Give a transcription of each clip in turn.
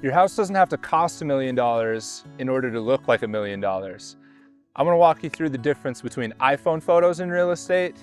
Your house doesn't have to cost $1 million in order to look like $1 million. I'm gonna walk you through the difference between iPhone photos in real estate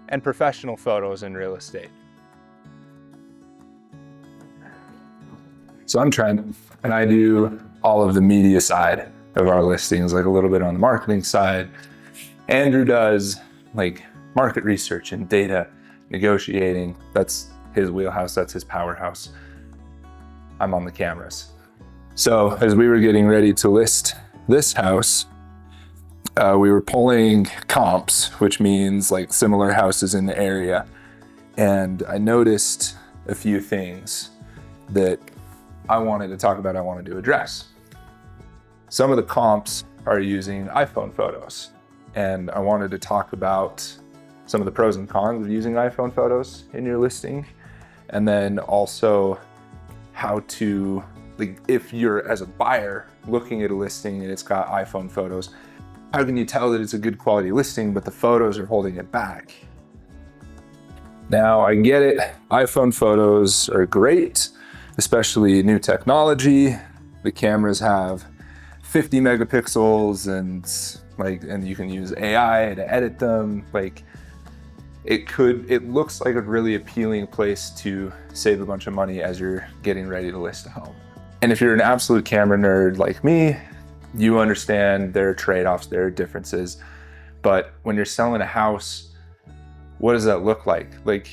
and professional photos in real estate. So I'm Trent, and I do all of the media side of our listings, like a little bit on the marketing side. Andrew does like market research and data negotiating. That's his wheelhouse, that's his powerhouse. I'm on the cameras. So as we were getting ready to list this house, we were pulling comps, which means like similar houses in the area. And I noticed a few things that I wanted to talk about, I wanted to address. Some of the comps are using iPhone photos. And I wanted to talk about some of the pros and cons of using iPhone photos in your listing. And then also how to, like, if you're as a buyer looking at a listing and it's got iPhone photos, how can you tell that it's a good quality listing, but the photos are holding it back? Now, I get it, iPhone photos are great, especially new technology. The cameras have 50 megapixels and you can use AI to edit them. Like, it looks like a really appealing place to save a bunch of money as you're getting ready to list a home. And if you're an absolute camera nerd like me, you understand there are trade-offs, there are differences. But when you're selling a house, what does that look like? Like,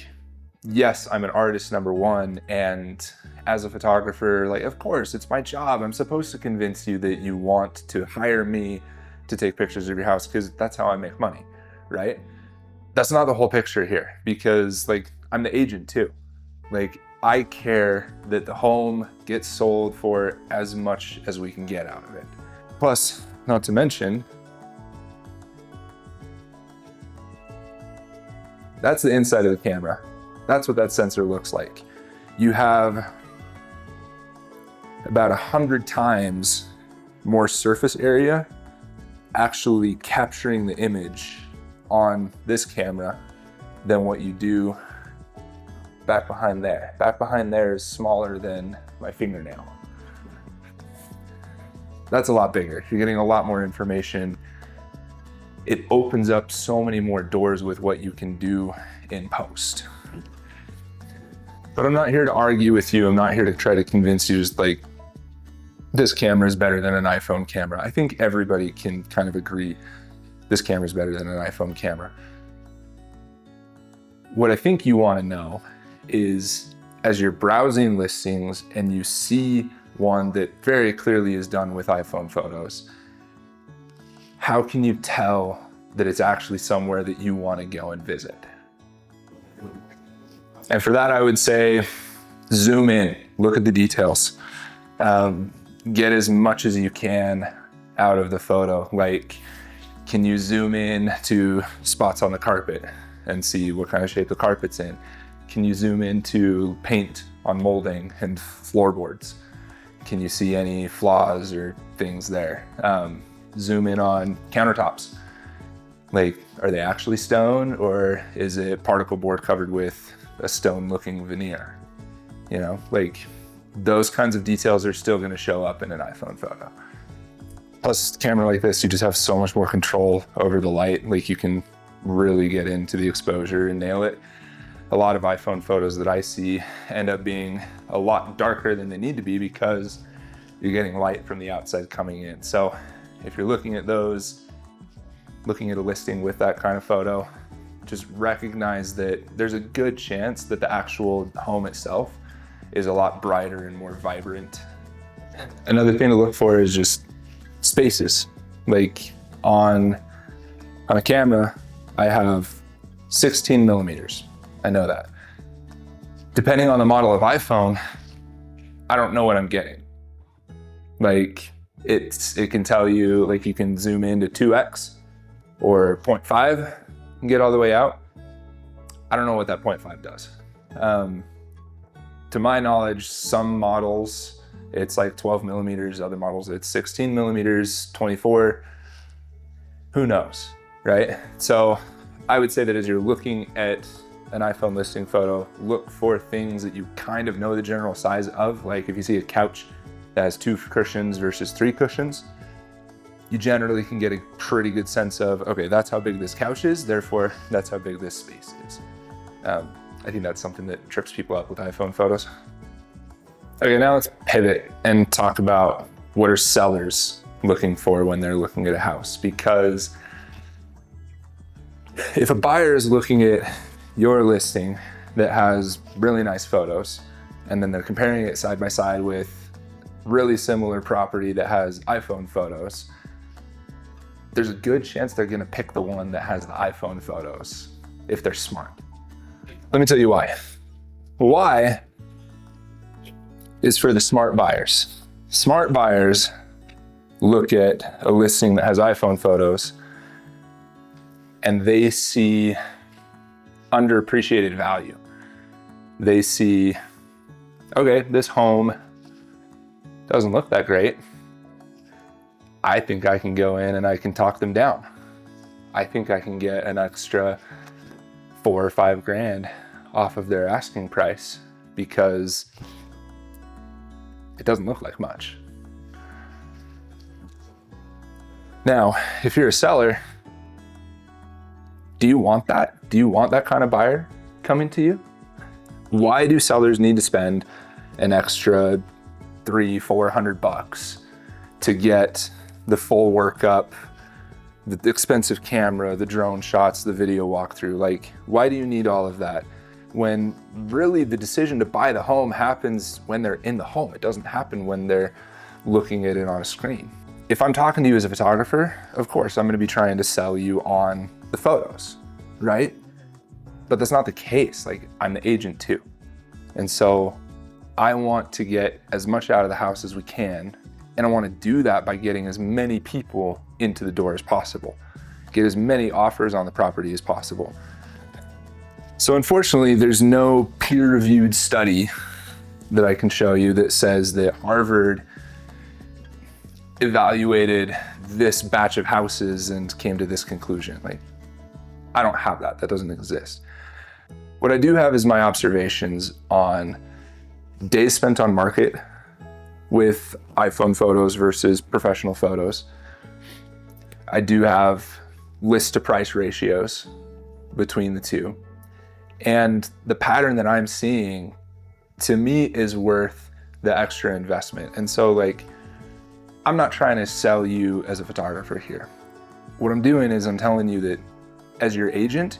yes, I'm an artist, number one, and as a photographer, like, of course, it's my job. I'm supposed to convince you that you want to hire me to take pictures of your house because that's how I make money, right? That's not the whole picture here, because like, I'm the agent too. Like, I care that the home gets sold for as much as we can get out of it. Plus, not to mention, that's the inside of the camera. That's what that sensor looks like. You have about 100 times more surface area actually capturing the image on this camera than what you do back behind there. Back behind there is smaller than my fingernail. That's a lot bigger. You're getting a lot more information. It opens up so many more doors with what you can do in post. But I'm not here to argue with you. I'm not here to try to convince you just like, this camera is better than an iPhone camera. I think everybody can kind of agree this camera is better than an iPhone camera. What I think you want to know is, as you're browsing listings and you see one that very clearly is done with iPhone photos, how can you tell that it's actually somewhere that you want to go and visit? And for that, I would say, zoom in, look at the details. Get as much as you can out of the photo. Like, can you zoom in to spots on the carpet and see what kind of shape the carpet's in? Can you zoom into paint on molding and floorboards? Can you see any flaws or things there? Zoom in on countertops. Like, are they actually stone, or is it particle board covered with a stone looking veneer? You know, like, those kinds of details are still going to show up in an iPhone photo. Plus, a camera like this, you just have so much more control over the light. Like, you can really get into the exposure and nail it. A lot of iPhone photos that I see end up being a lot darker than they need to be because you're getting light from the outside coming in. So if you're looking at those, looking at a listing with that kind of photo, just recognize that there's a good chance that the actual home itself is a lot brighter and more vibrant. Another thing to look for is just spaces. Like, on a camera, I have 16 millimeters. I know that. Depending on the model of iPhone, I don't know what I'm getting. Like, it can tell you, like, you can zoom into 2x or 0.5 and get all the way out. I don't know what that 0.5 does. To my knowledge, some models, it's like 12 millimeters, other models, it's 16 millimeters, 24, who knows, right? So I would say that as you're looking at an iPhone listing photo, look for things that you kind of know the general size of. Like, if you see a couch that has 2 cushions versus 3 cushions, you generally can get a pretty good sense of, okay, that's how big this couch is, therefore that's how big this space is. I think that's something that trips people up with iPhone photos. Okay, now let's pivot and talk about what are sellers looking for when they're looking at a house. Because if a buyer is looking at your listing that has really nice photos, and then they're comparing it side by side with really similar property that has iPhone photos, there's a good chance they're gonna pick the one that has the iPhone photos if they're smart. Let me tell you why. Why is for the smart buyers. Smart buyers look at a listing that has iPhone photos and they see underappreciated value. They see, okay, this home doesn't look that great. I think I can go in and I can talk them down. I think I can get an extra $4 or $5 grand off of their asking price because it doesn't look like much. Now, if you're a seller, do you want that? Do you want that kind of buyer coming to you? Why do sellers need to spend an extra $300-400 to get the full workup, the expensive camera, the drone shots, the video walkthrough? Like, why do you need all of that when really the decision to buy the home happens when they're in the home? It doesn't happen when they're looking at it on a screen. If I'm talking to you as a photographer, of course, I'm going to be trying to sell you on the photos, right? But that's not the case. Like, I'm the agent too. And so I want to get as much out of the house as we can. And I want to do that by getting as many people into the door as possible. Get as many offers on the property as possible. So unfortunately, there's no peer-reviewed study that I can show you that says that Harvard evaluated this batch of houses and came to this conclusion. Like, I don't have that. That doesn't exist. What I do have is my observations on days spent on market with iPhone photos versus professional photos. I do have list to price ratios between the two. And the pattern that I'm seeing, to me, is worth the extra investment. And so, like, I'm not trying to sell you as a photographer here. What I'm doing is I'm telling you that as your agent,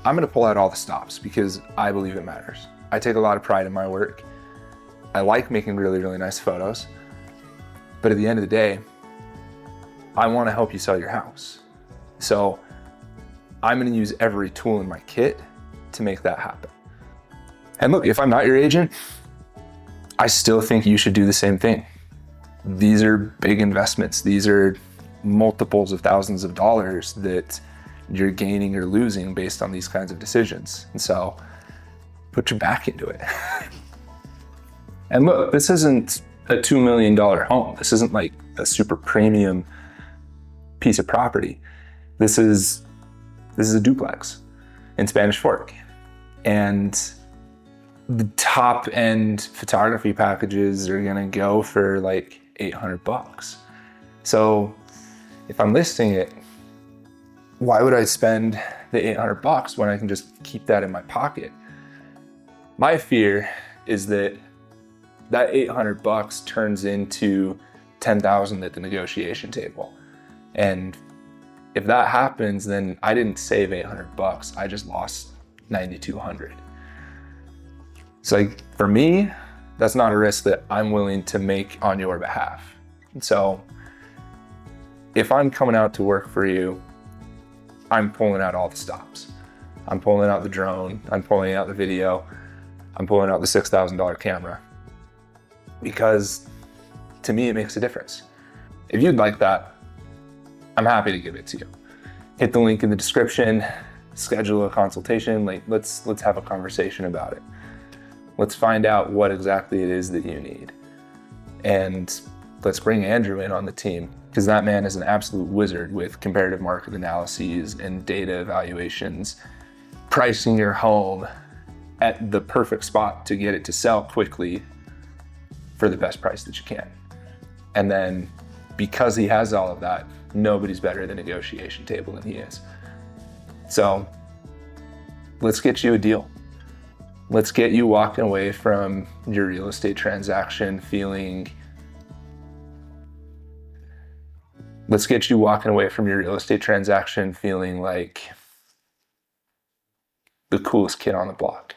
I'm gonna pull out all the stops because I believe it matters. I take a lot of pride in my work. I like making really, really nice photos. But at the end of the day, I wanna help you sell your house. So I'm gonna use every tool in my kit to make that happen. And look, if I'm not your agent, I still think you should do the same thing. These are big investments. These are multiples of thousands of dollars that you're gaining or losing based on these kinds of decisions. And so put your back into it. And look, this isn't a $2 million home. This isn't like a super premium piece of property. This is a duplex in SpanishFork. And the top end photography packages are gonna go for like $800. So if I'm listing it, why would I spend the $800 when I can just keep that in my pocket? My fear is that that $800 turns into $10,000 at the negotiation table. And if that happens, then I didn't save $800. I just lost $9,200. So like, for me, that's not a risk that I'm willing to make on your behalf. And so if I'm coming out to work for you, I'm pulling out all the stops. I'm pulling out the drone, I'm pulling out the video, I'm pulling out the $6,000 camera. Because to me, it makes a difference. If you'd like that, I'm happy to give it to you. Hit the link in the description, schedule a consultation, like let's have a conversation about it. Let's find out what exactly it is that you need. And let's bring Andrew in on the team, because that man is an absolute wizard with comparative market analyses and data evaluations, pricing your home at the perfect spot to get it to sell quickly for the best price that you can. And then because he has all of that, nobody's better at the negotiation table than he is. So let's get you a deal. Let's get you walking away from your real estate transaction feeling like the coolest kid on the block.